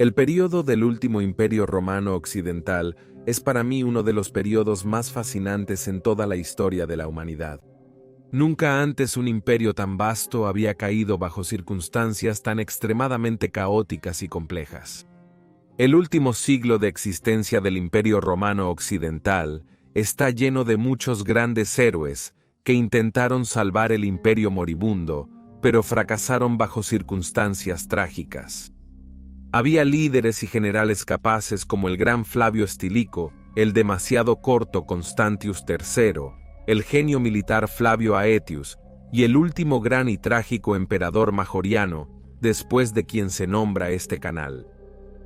El período del último imperio romano occidental es para mí uno de los períodos más fascinantes en toda la historia de la humanidad. Nunca antes un imperio tan vasto había caído bajo circunstancias tan extremadamente caóticas y complejas. El último siglo de existencia del Imperio Romano Occidental está lleno de muchos grandes héroes que intentaron salvar el imperio moribundo, pero fracasaron bajo circunstancias trágicas. Había líderes y generales capaces como el gran Flavio Estílico, el demasiado corto Constantius III, el genio militar Flavio Aetius y el último gran y trágico emperador Majoriano, después de quien se nombra este canal.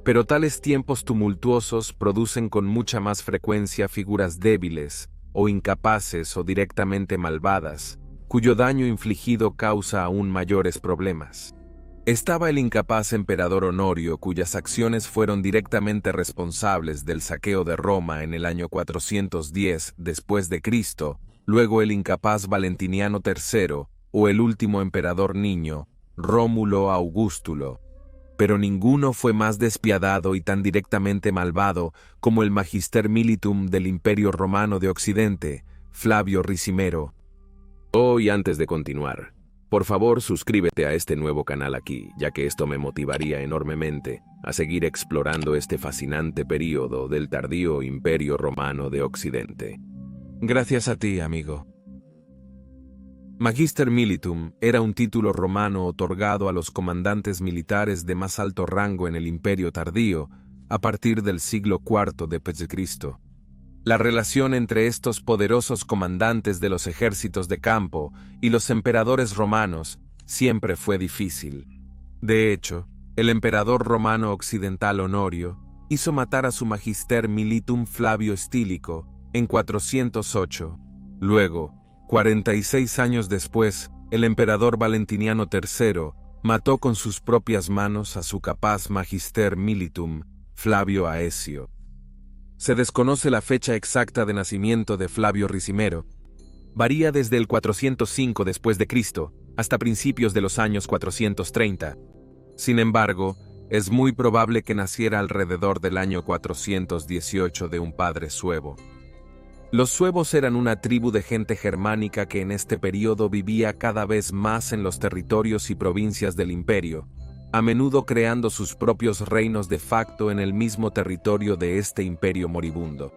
Pero tales tiempos tumultuosos producen con mucha más frecuencia figuras débiles, o incapaces o directamente malvadas, cuyo daño infligido causa aún mayores problemas. Estaba el incapaz emperador Honorio, cuyas acciones fueron directamente responsables del saqueo de Roma en el año 410 después de Cristo, luego el incapaz Valentiniano III, o el último emperador niño, Rómulo Augustulo. Pero ninguno fue más despiadado y tan directamente malvado como el Magister Militum del Imperio Romano de Occidente, Flavio Ricimero. Y antes de continuar, por favor suscríbete a este nuevo canal aquí, ya que esto me motivaría enormemente a seguir explorando este fascinante período del tardío Imperio Romano de Occidente. Gracias a ti, amigo. Magister Militum era un título romano otorgado a los comandantes militares de más alto rango en el Imperio tardío a partir del siglo IV después de Cristo. La relación entre estos poderosos comandantes de los ejércitos de campo y los emperadores romanos siempre fue difícil. De hecho, el emperador romano occidental Honorio hizo matar a su Magister Militum Flavio Estílico en 408. Luego, 46 años después, el emperador Valentiniano III mató con sus propias manos a su capaz Magister Militum Flavio Aesio. Se desconoce la fecha exacta de nacimiento de Flavio Ricimero. Varía desde el 405 después de Cristo hasta principios de los años 430. Sin embargo, es muy probable que naciera alrededor del año 418 de un padre suevo. Los suevos eran una tribu de gente germánica que en este período vivía cada vez más en los territorios y provincias del imperio, a menudo creando sus propios reinos de facto en el mismo territorio de este imperio moribundo.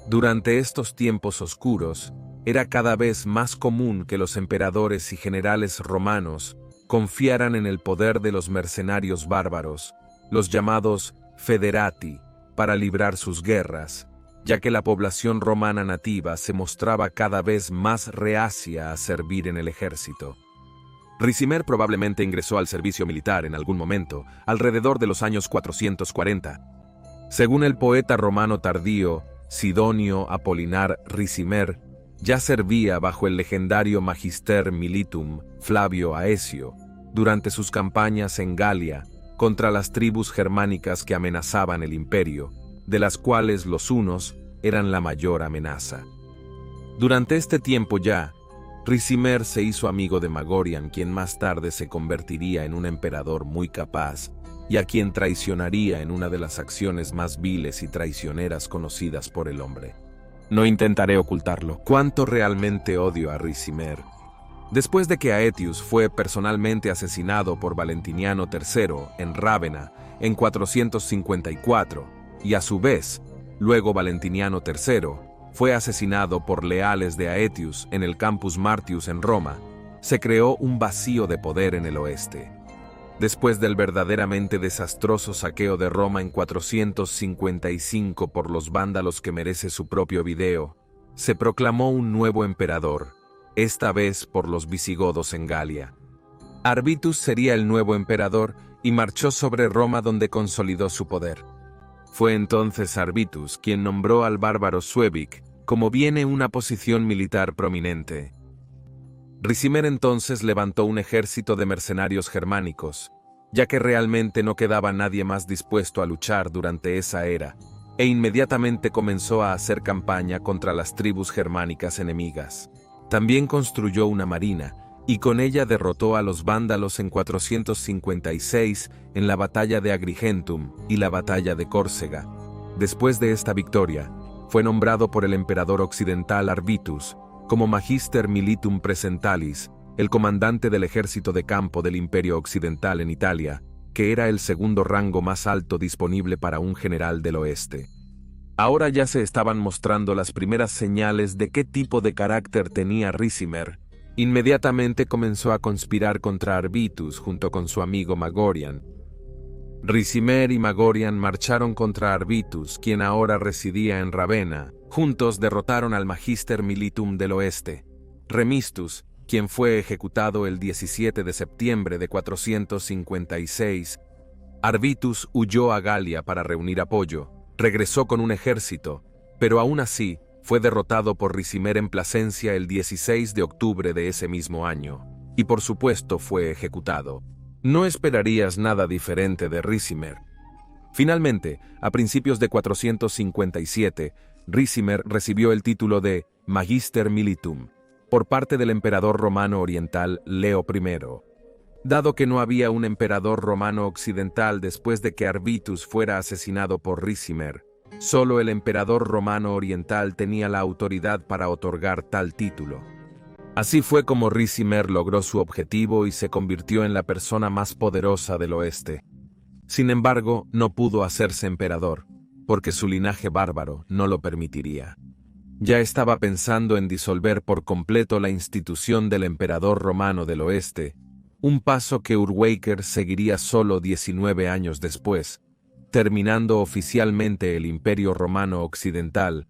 Durante estos tiempos oscuros, era cada vez más común que los emperadores y generales romanos confiaran en el poder de los mercenarios bárbaros, los llamados federati, para librar sus guerras, ya que la población romana nativa se mostraba cada vez más reacia a servir en el ejército. Ricimer probablemente ingresó al servicio militar en algún momento, alrededor de los años 440. Según el poeta romano tardío Sidonio Apolinar Ricimer, ya servía bajo el legendario Magister Militum Flavio Aesio durante sus campañas en Galia contra las tribus germánicas que amenazaban el imperio, de las cuales los hunos eran la mayor amenaza. Durante este tiempo ya, Ricimer se hizo amigo de Magorian, quien más tarde se convertiría en un emperador muy capaz y a quien traicionaría en una de las acciones más viles y traicioneras conocidas por el hombre. No intentaré ocultarlo. ¿Cuánto realmente odio a Ricimer? Después de que Aetius fue personalmente asesinado por Valentiniano III en Rávena en 454, y a su vez, luego Valentiniano III fue asesinado por leales de Aetius en el Campus Martius en Roma, se creó un vacío de poder en el oeste. Después del verdaderamente desastroso saqueo de Roma en 455 por los vándalos que merece su propio video, se proclamó un nuevo emperador, esta vez por los visigodos en Galia. Arbitus sería el nuevo emperador y marchó sobre Roma, donde consolidó su poder. Fue entonces Arbitus quien nombró al bárbaro Suebic como viene una posición militar prominente. Ricimer entonces levantó un ejército de mercenarios germánicos, ya que realmente no quedaba nadie más dispuesto a luchar durante esa era, e inmediatamente comenzó a hacer campaña contra las tribus germánicas enemigas. También construyó una marina, y con ella derrotó a los vándalos en 456 en la batalla de Agrigentum y la batalla de Córcega. Después de esta victoria, fue nombrado por el emperador occidental Arvitus como Magister Militum Presentalis, el comandante del ejército de campo del Imperio Occidental en Italia, que era el segundo rango más alto disponible para un general del oeste. Ahora ya se estaban mostrando las primeras señales de qué tipo de carácter tenía Ricimer. Inmediatamente comenzó a conspirar contra Arvitus junto con su amigo Magorian. Ricimer y Magorian marcharon contra Arvitus, quien ahora residía en Ravenna. Juntos derrotaron al Magister Militum del Oeste, Remistus, quien fue ejecutado el 17 de septiembre de 456. Arvitus huyó a Galia para reunir apoyo, regresó con un ejército, pero aún así fue derrotado por Ricimer en Plasencia el 16 de octubre de ese mismo año, y por supuesto fue ejecutado. No esperarías nada diferente de Ricimer. Finalmente, a principios de 457, Ricimer recibió el título de Magister Militum por parte del emperador romano oriental Leo I. Dado que no había un emperador romano occidental después de que Arvitus fuera asesinado por Ricimer, solo el emperador romano oriental tenía la autoridad para otorgar tal título. Así fue como Ricimer logró su objetivo y se convirtió en la persona más poderosa del oeste. Sin embargo, no pudo hacerse emperador, porque su linaje bárbaro no lo permitiría. Ya estaba pensando en disolver por completo la institución del emperador romano del oeste, un paso que Urweiker seguiría solo 19 años después, terminando oficialmente el Imperio Romano Occidental.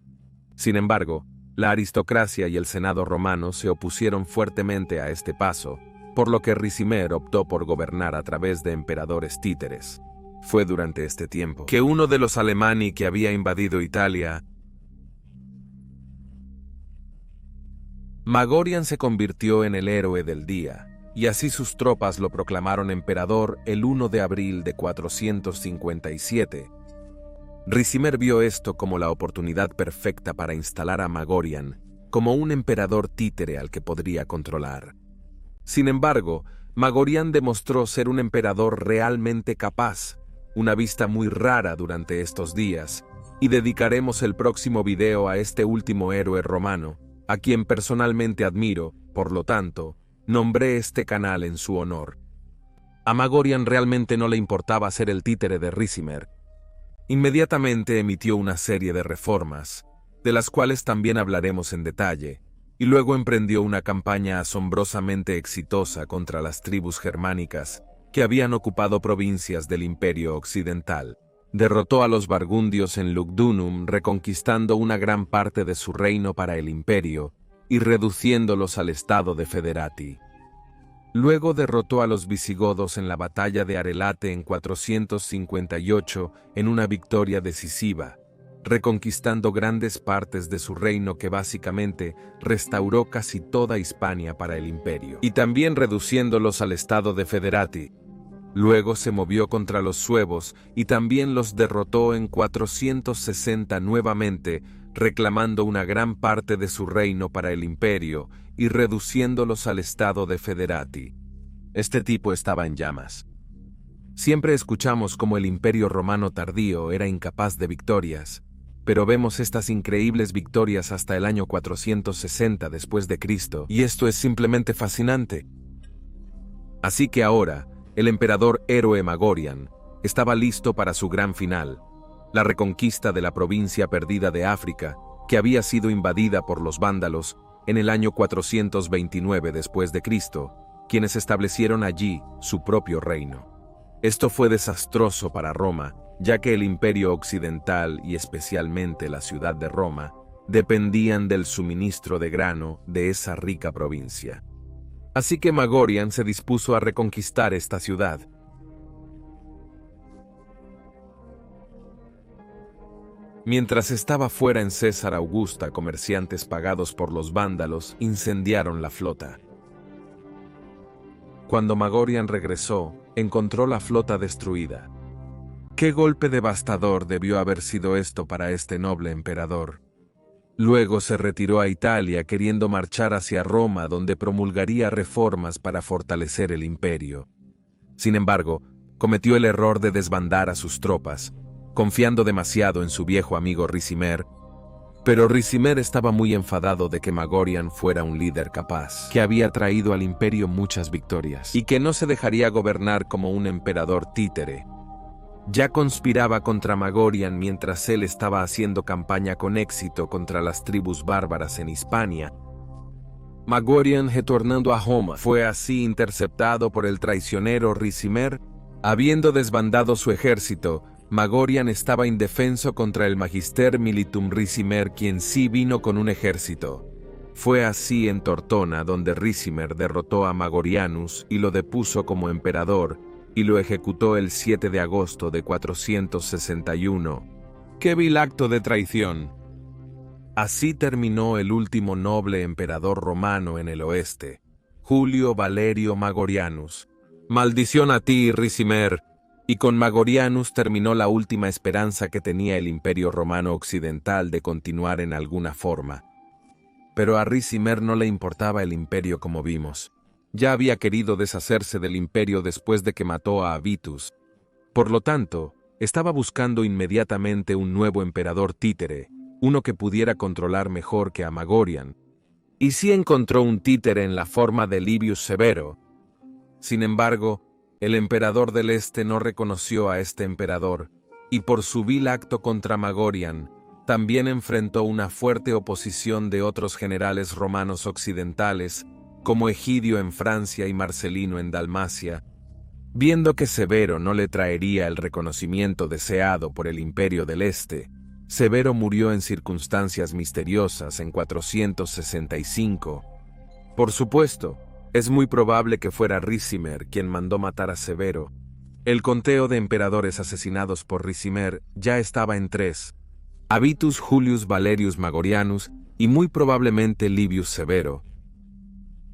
Sin embargo, la aristocracia y el Senado romano se opusieron fuertemente a este paso, por lo que Ricimer optó por gobernar a través de emperadores títeres. Fue durante este tiempo que uno de los Alemanni que había invadido Italia, Magorian, se convirtió en el héroe del día, y así sus tropas lo proclamaron emperador el 1 de abril de 457. Ricimer vio esto como la oportunidad perfecta para instalar a Magorian como un emperador títere al que podría controlar. Sin embargo, Magorian demostró ser un emperador realmente capaz, una vista muy rara durante estos días, y dedicaremos el próximo video a este último héroe romano, a quien personalmente admiro. Por lo tanto, nombré este canal en su honor. A Magorian realmente no le importaba ser el títere de Ricimer. Inmediatamente emitió una serie de reformas, de las cuales también hablaremos en detalle, y luego emprendió una campaña asombrosamente exitosa contra las tribus germánicas que habían ocupado provincias del Imperio Occidental. Derrotó a los burgundios en Lugdunum, reconquistando una gran parte de su reino para el imperio y reduciéndolos al estado de Federati. Luego derrotó a los visigodos en la batalla de Arelate en 458 en una victoria decisiva, reconquistando grandes partes de su reino que básicamente restauró casi toda Hispania para el imperio, y también reduciéndolos al estado de Federati. Luego se movió contra los suevos y también los derrotó en 460 nuevamente, reclamando una gran parte de su reino para el imperio y reduciéndolos al estado de Federati. Este tipo estaba en llamas. Siempre escuchamos cómo el Imperio Romano tardío era incapaz de victorias, pero vemos estas increíbles victorias hasta el año 460 después de Cristo, y esto es simplemente fascinante. Así que ahora, el emperador héroe Magorian estaba listo para su gran final, la reconquista de la provincia perdida de África, que había sido invadida por los vándalos en el año 429 después de Cristo, quienes establecieron allí su propio reino. Esto fue desastroso para Roma, ya que el Imperio Occidental y especialmente la ciudad de Roma dependían del suministro de grano de esa rica provincia. Así que Magorian se dispuso a reconquistar esta ciudad. Mientras estaba fuera en César Augusta, comerciantes pagados por los vándalos incendiaron la flota. Cuando Magorian regresó, encontró la flota destruida. ¡Qué golpe devastador debió haber sido esto para este noble emperador! Luego se retiró a Italia queriendo marchar hacia Roma, donde promulgaría reformas para fortalecer el imperio. Sin embargo, cometió el error de desbandar a sus tropas, confiando demasiado en su viejo amigo Ricimer, pero Ricimer estaba muy enfadado de que Magorian fuera un líder capaz, que había traído al imperio muchas victorias, y que no se dejaría gobernar como un emperador títere. Ya conspiraba contra Magorian mientras él estaba haciendo campaña con éxito contra las tribus bárbaras en Hispania. Magorian, retornando a Roma, fue así interceptado por el traicionero Ricimer. Habiendo desbandado su ejército, Magorian estaba indefenso contra el Magister Militum Ricimer, quien sí vino con un ejército. Fue así en Tortona donde Ricimer derrotó a Magorianus y lo depuso como emperador, y lo ejecutó el 7 de agosto de 461. ¡Qué vil acto de traición! Así terminó el último noble emperador romano en el oeste, Julio Valerio Magorianus. ¡Maldición a ti, Ricimer! Y con Magorianus terminó la última esperanza que tenía el Imperio Romano Occidental de continuar en alguna forma. Pero a Ricimer no le importaba el imperio como vimos. Ya había querido deshacerse del imperio después de que mató a Avitus. Por lo tanto, estaba buscando inmediatamente un nuevo emperador títere, uno que pudiera controlar mejor que a Magorian. Y sí encontró un títere en la forma de Livius Severo. Sin embargo, el emperador del Este no reconoció a este emperador, y por su vil acto contra Magorian, también enfrentó una fuerte oposición de otros generales romanos occidentales, como Egidio en Francia y Marcelino en Dalmacia. Viendo que Severo no le traería el reconocimiento deseado por el Imperio del Este, Severo murió en circunstancias misteriosas en 465. Por supuesto, es muy probable que fuera Ricimer quien mandó matar a Severo. El conteo de emperadores asesinados por Ricimer ya estaba en 3: Avitus Julius Valerius Magorianus y muy probablemente Livius Severo.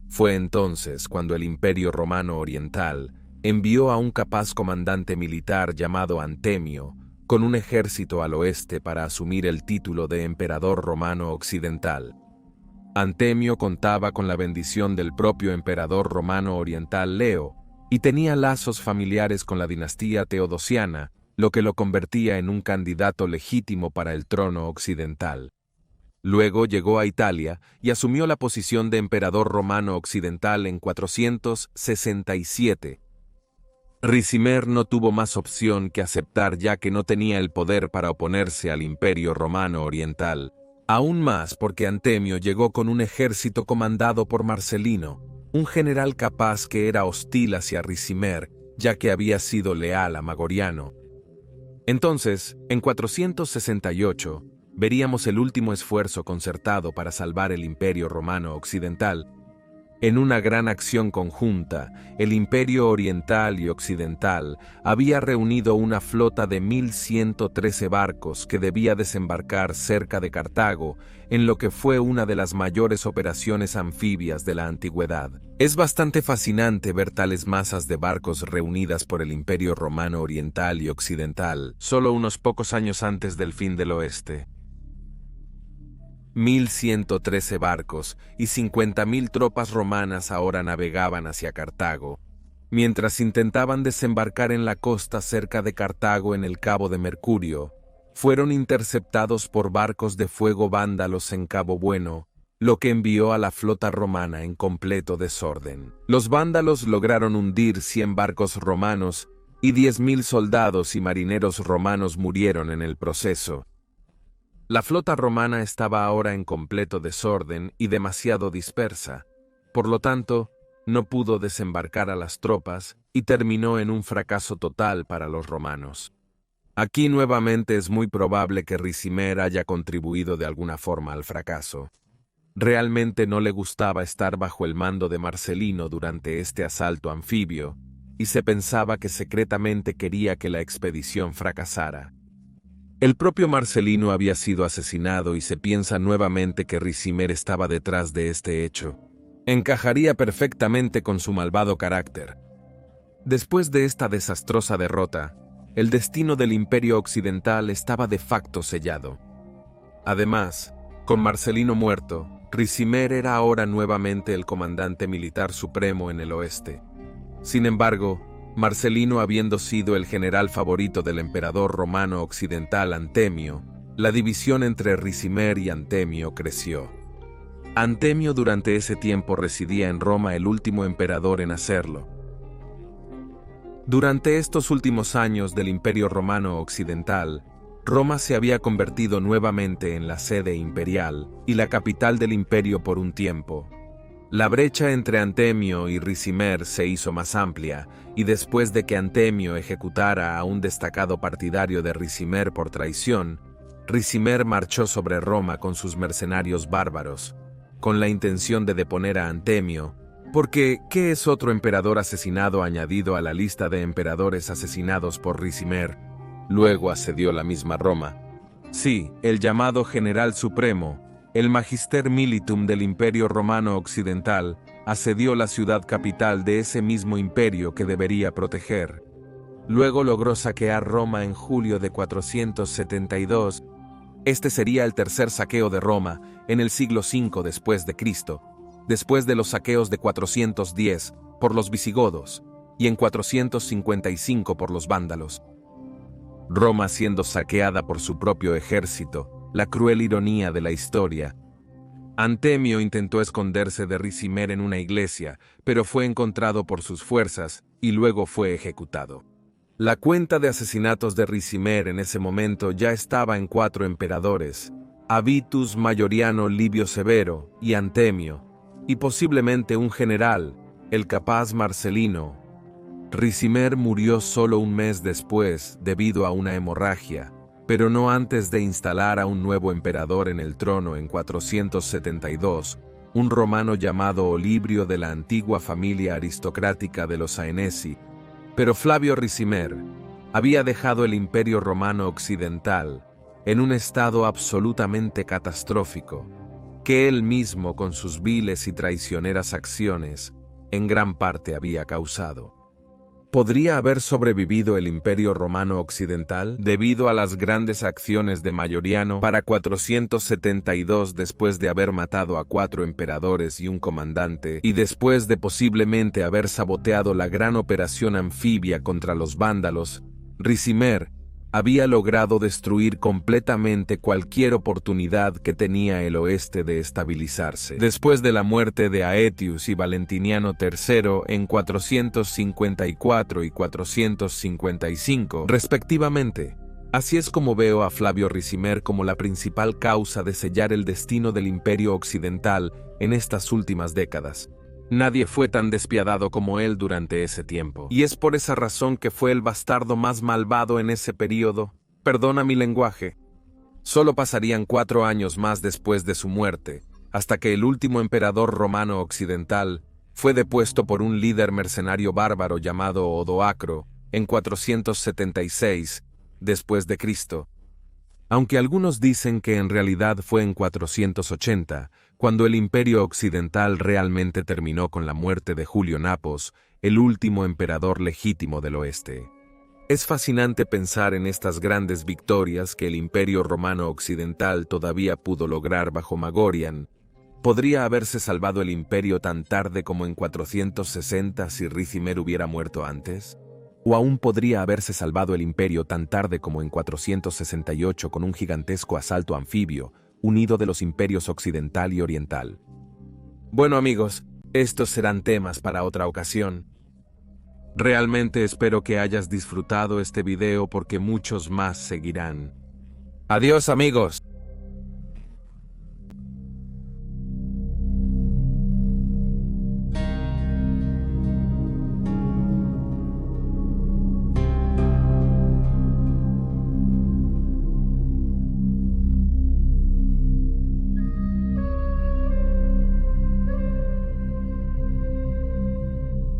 Fue entonces cuando el Imperio Romano Oriental envió a un capaz comandante militar llamado Antemio con un ejército al oeste para asumir el título de emperador romano occidental. Antemio contaba con la bendición del propio emperador romano oriental Leo y tenía lazos familiares con la dinastía teodosiana, lo que lo convertía en un candidato legítimo para el trono occidental. Luego llegó a Italia y asumió la posición de emperador romano occidental en 467. Ricimer no tuvo más opción que aceptar, ya que no tenía el poder para oponerse al Imperio Romano Oriental. Aún más porque Antemio llegó con un ejército comandado por Marcelino, un general capaz que era hostil hacia Ricimer, ya que había sido leal a Magoriano. Entonces, en 468, veríamos el último esfuerzo concertado para salvar el Imperio Romano Occidental. En una gran acción conjunta, el Imperio Oriental y Occidental había reunido una flota de 1.113 barcos que debía desembarcar cerca de Cartago, en lo que fue una de las mayores operaciones anfibias de la antigüedad. Es bastante fascinante ver tales masas de barcos reunidas por el Imperio Romano Oriental y Occidental, solo unos pocos años antes del fin del oeste. 1.113 barcos y 50.000 tropas romanas ahora navegaban hacia Cartago. Mientras intentaban desembarcar en la costa cerca de Cartago en el Cabo de Mercurio, fueron interceptados por barcos de fuego vándalos en Cabo Bueno, lo que envió a la flota romana en completo desorden. Los vándalos lograron hundir 100 barcos romanos y 10.000 soldados y marineros romanos murieron en el proceso. La flota romana estaba ahora en completo desorden y demasiado dispersa. Por lo tanto, no pudo desembarcar a las tropas y terminó en un fracaso total para los romanos. Aquí nuevamente es muy probable que Ricimer haya contribuido de alguna forma al fracaso. Realmente no le gustaba estar bajo el mando de Marcelino durante este asalto anfibio, y se pensaba que secretamente quería que la expedición fracasara. El propio Marcelino había sido asesinado y se piensa nuevamente que Ricimer estaba detrás de este hecho. Encajaría perfectamente con su malvado carácter. Después de esta desastrosa derrota, el destino del Imperio Occidental estaba de facto sellado. Además, Con Marcelino muerto, Ricimer era ahora nuevamente el comandante militar supremo en el oeste. Sin embargo, Marcelino habiendo sido el general favorito del emperador romano occidental Antemio, la división entre Ricimer y Antemio creció. Antemio durante ese tiempo residía en Roma, el último emperador en hacerlo. Durante estos últimos años del Imperio Romano Occidental, Roma se había convertido nuevamente en la sede imperial y la capital del imperio por un tiempo. La brecha entre Antemio y Ricimer se hizo más amplia, y después de que Antemio ejecutara a un destacado partidario de Ricimer por traición, Ricimer marchó sobre Roma con sus mercenarios bárbaros, con la intención de deponer a Antemio, porque ¿qué es otro emperador asesinado añadido a la lista de emperadores asesinados por Ricimer? Luego asedió la misma Roma. Sí, el llamado General Supremo, el Magister Militum del Imperio Romano Occidental, asedió la ciudad capital de ese mismo imperio que debería proteger. Luego logró saquear Roma en julio de 472. Este sería el tercer saqueo de Roma en el siglo V después de Cristo, después de los saqueos de 410 por los visigodos y en 455 por los vándalos. Roma siendo saqueada por su propio ejército, la cruel ironía de la historia. Antemio intentó esconderse de Ricimer en una iglesia, pero fue encontrado por sus fuerzas y luego fue ejecutado. La cuenta de asesinatos de Ricimer en ese momento ya estaba en 4 emperadores: Avitus Maioriano Livio Severo y Antemio, y posiblemente un general, el capaz Marcelino. Ricimer murió solo un mes después debido a una hemorragia, pero no antes de instalar a un nuevo emperador en el trono en 472, un romano llamado Olibrio de la antigua familia aristocrática de los Aenesi. Pero Flavio Ricimer había dejado el Imperio Romano Occidental en un estado absolutamente catastrófico, que él mismo con sus viles y traicioneras acciones en gran parte había causado. ¿Podría haber sobrevivido el Imperio Romano Occidental debido a las grandes acciones de Maioriano para 472 después de haber matado a 4 emperadores y un comandante y después de posiblemente haber saboteado la gran operación anfibia contra los vándalos? Ricimer había logrado destruir completamente cualquier oportunidad que tenía el oeste de estabilizarse. Después de la muerte de Aetius y Valentiniano III en 454 y 455, respectivamente. Así es como veo a Flavio Ricimer como la principal causa de sellar el destino del Imperio Occidental en estas últimas décadas. Nadie fue tan despiadado como él durante ese tiempo, y es por esa razón que fue el bastardo más malvado en ese período. Perdona mi lenguaje. Solo pasarían 4 años más después de su muerte, hasta que el último emperador romano occidental fue depuesto por un líder mercenario bárbaro llamado Odoacro en 476 después de Cristo. Aunque algunos dicen que en realidad fue en 480, cuando el Imperio Occidental realmente terminó con la muerte de Julio Napos, el último emperador legítimo del oeste. Es fascinante pensar en estas grandes victorias que el Imperio Romano Occidental todavía pudo lograr bajo Magorian. ¿Podría haberse salvado el imperio tan tarde como en 460 si Ricimer hubiera muerto antes? ¿O aún podría haberse salvado el imperio tan tarde como en 468 con un gigantesco asalto anfibio, unido de los imperios occidental y oriental? Bueno amigos, estos serán temas para otra ocasión. Realmente espero que hayas disfrutado este video porque muchos más seguirán. Adiós amigos.